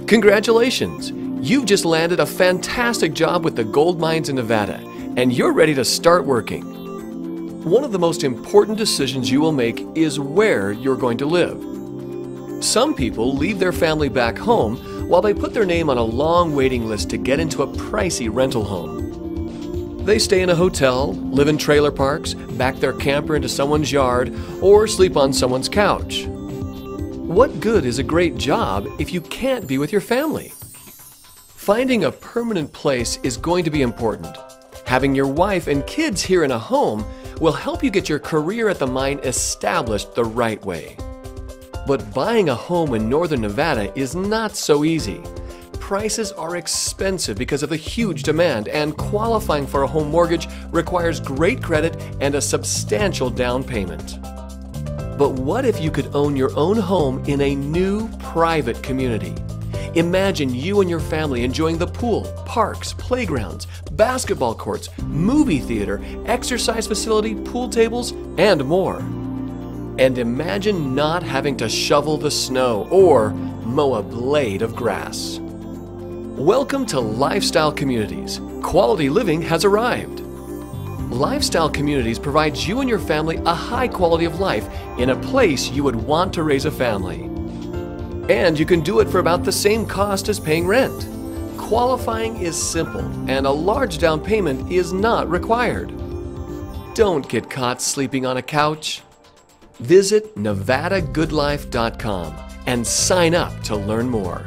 Congratulations! You've just landed a fantastic job with the gold mines in Nevada, and you're ready to start working. One of the most important decisions you will make is where you're going to live. Some people leave their family back home while they put their name on a long waiting list to get into a pricey rental home. They stay in a hotel, live in trailer parks, back their camper into someone's yard, or sleep on someone's couch. What good is a great job if you can't be with your family? Finding a permanent place is going to be important. Having your wife and kids here in a home will help you get your career at the mine established the right way. But buying a home in northern Nevada is not so easy. Prices are expensive because of the huge demand, and qualifying for a home mortgage requires great credit and a substantial down payment. But what if you could own your own home in a new, private community? Imagine you and your family enjoying the pool, parks, playgrounds, basketball courts, movie theater, exercise facility, pool tables, and more. And imagine not having to shovel the snow or mow a blade of grass. Welcome to Lifestyle Communities. Quality living has arrived. Lifestyle Communities provides you and your family a high quality of life in a place you would want to raise a family. And you can do it for about the same cost as paying rent. Qualifying is simple, and a large down payment is not required. Don't get caught sleeping on a couch. Visit NevadaGoodLife.com and sign up to learn more.